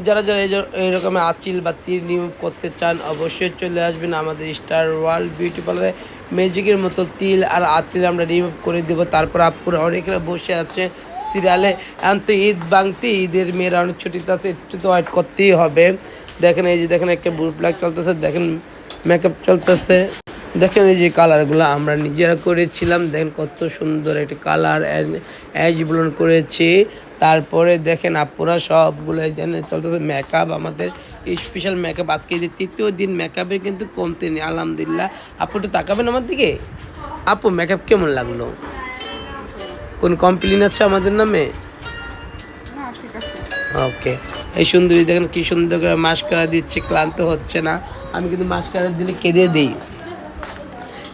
যারা যারা এইরকম আঁচিল বা তীর রিমুভ করতে চান অবশ্যই চলে আসবেন আমাদের স্টার ওয়ার্ল্ড বিউটি পার্লারে। ম্যাজিকের মতো তিল আর আঁচিল আমরা রিমুভ করে দেবো। তারপর আপুরা অনেকেরা বসে আছে সিরিয়ালে, এখন তো ঈদ বাংতি, ঈদের মেয়েরা অনেক ছুটিতে আছে, একটু তো ওয়েট করতেই হবে। দেখেন এই যে দেখেন একটা ব্লু প্লাগ চলতেছে, দেখেন মেকআপ চলতেছে, দেখেন এই যে কালারগুলো আমরা নিজেরা করেছিলাম, দেখেন কত সুন্দর একটা কালার অ্যাশ ব্লোন করেছি। তারপরে দেখেন আপুরা সবগুলো এখানে চলতেছে মেকআপ, আমাদের স্পেশাল মেকআপ। আজকে যে তৃতীয় দিন মেকআপের কিন্তু কমতে নেই আলহামদুলিল্লাহ। আপু একটু তাকাবেন আমার দিকে। আপু মেকআপ কেমন লাগলো? কোন কমপ্লেন আছে আমাদের নামে? ওকে। এই সুন্দরী দেখেন কি সুন্দর করে মাস্কারা দিচ্ছে, ক্লান্ত হচ্ছে না। আমি কিন্তু মাস্কারা দিলে কেঁদে দিই।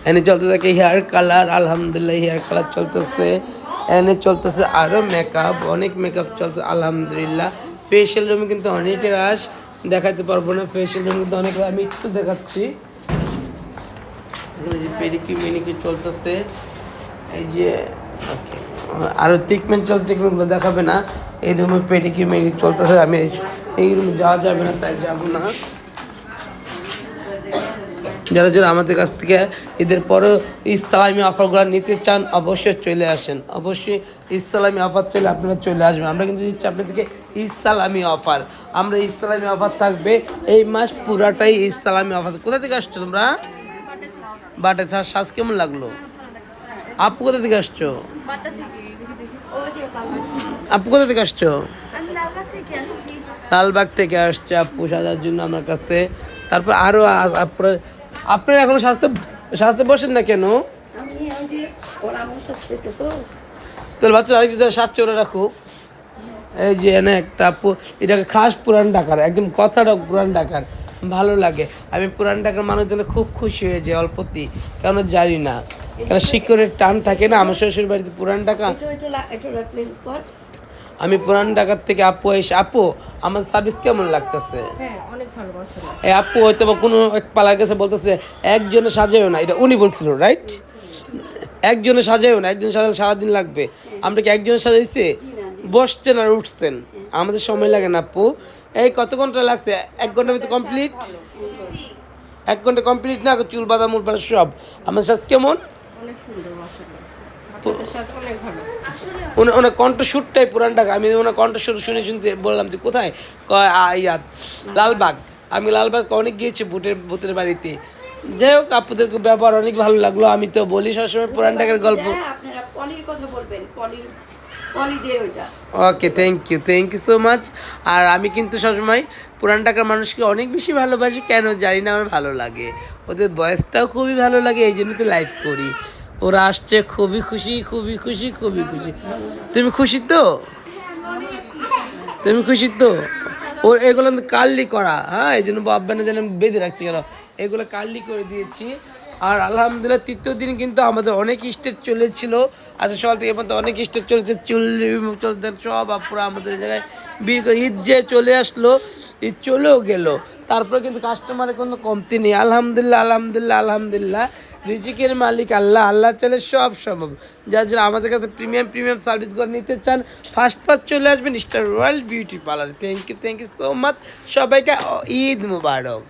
এনে চলতে থাকে হেয়ার কালার, আলহামদুলিল্লাহ হেয়ার কালার চলতেছে। এনে চলতেছে আরও মেকআপ, অনেক মেকআপ চলছে আলহামদুলিল্লাহ। ফেশিয়াল রুমে কিন্তু অনেক রাশ, দেখাতে পারবো না। ফেশিয়াল রুমে কিন্তু অনেক, আমি একটু দেখাচ্ছি। এখানে যে পেডিকিউর ম্যানিকিউর চলতেছে, এই যে ওকে আরও ট্রিটমেন্ট চলছে, ট্রিটমেন্টগুলো দেখাবে না। এই রুমে পেডিকিউর ম্যানিকিউর চলতেছে, আমি এই রুমে যাওয়া যাবে না তাই যাবো না। যারা যারা আমাদের কাছ থেকে ঈদের পরেও ইসলামী অফারগুলো নিতে চান অবশ্যই চলে আসেন। অবশ্যই ইসলামী অফার চলে আপনারা চলে আসবেন। আমরা কিন্তু দিচ্ছি আপনাদেরকে ইসলামী অফার। আমরা ইসলামী অফার থাকবে এই মাস পুরাটাই ইসলামী অফার। কোথা থেকে আসছো তোমরা? বাটা শ্বাস কেমন লাগলো? আপু কোথা থেকে আসছো? আপু কোথা থেকে আসছো? লালবাগ থেকে আসছে আপু সাজার জন্য আমার কাছে। তারপর আরও আপনারা এখনো সাজতে বসেন না কেন? তাহলে বাচ্চারা আরেক সাজছে, ওরা রাখুক। এই যে এনে একটা আপু, এটাকে খাস পুরান ঢাকার, একদম কথাটা পুরান ঢাকার, ভালো লাগে। আমি পুরান ঢাকার মানুষ দিলে খুব খুশি হয়ে যাই অল্পতেই, কেন জানি না, কারণ শিকড়ের টান থাকে না। আমার শ্বশুর বাড়িতে পুরান ঢাকা, আমি পুরান ঢাকার থেকে আপু এসে, আপু আমার সার্ভিস কেমন লাগতেছে? এই আপু হয়তো বা কোনো এক পালার কাছে বলতেছে একজনে সাজায়ও না, এটা উনি বলছিল রাইট, একজনে সাজায়ও না, একজন সাজালে সারাদিন লাগবে। আমরা কি একজনে সাজাইছি? বসছেন আর উঠছেন, আমাদের সময় লাগে না আপু। এই কত ঘন্টা লাগছে? 1 ঘন্টার ভিতরে কমপ্লিট। 1 ঘন্টা কমপ্লিট না, চুল বাঁধা মুল বাঁধা সব। আমার সাথে কেমন? ওনার কণ্ঠস্বরটাই পুরান ঢাকা। আমি ওনার কণ্ঠস্বর শুনে শুনতে বললাম যে কোথায়, ইয়াদ লালবাগ। আমি লালবাগ অনেক গিয়েছি ভূতের বাড়িতে। যাই হোক, আপুদেরকে ব্যবহার অনেক ভালো লাগলো। আমি তো বলি সবসময় পুরান ঢাকার গল্প। ওকে, থ্যাংক ইউ সো মাচ। আর আমি কিন্তু সবসময় পুরান ঢাকার মানুষকে অনেক বেশি ভালোবাসি, কেন জানি না, আমার ভালো লাগে। ওদের ভয়েসটাও খুবই ভালো লাগে, এই জন্য তো লাইভ করি। ওরা আসছে, খুবই খুশি, খুবই খুশি, খুবই খুশি। তুমি খুশি তো? তুমি খুশি তো? ও এগুলো কার্লি করা, হ্যাঁ, এই জন্য বাব্বানে যেন বেঁধে রাখছি কেন, এগুলো কার্লি করে দিয়েছি। আর আলহামদুলিল্লাহ তৃতীয় দিন কিন্তু আমাদের অনেক স্টেজ চলেছিল। আচ্ছা, সকাল থেকে পর্যন্ত অনেক স্টেজ চলেছে, চুল চলতে সব আপুরা আমাদের জায়গায় ঈদ যে চলে আসলো, ঈদ চলেও গেল, তারপরে কিন্তু কাস্টমারের কোনো কমতি নেই। আলহামদুলিল্লাহ আলহামদুলিল্লাহ আলহামদুলিল্লাহ। রিজিকের মালিক আল্লাহ, আল্লাহ চাইলে সব সম্ভব। যার জন্য আমাদের কাছে প্রিমিয়াম সার্ভিসগুলো নিতে চান, ফার্স্ট চলে আসবেন Star World beauty parlour. Thank you so much. সবাইকে ঈদ মুবারক।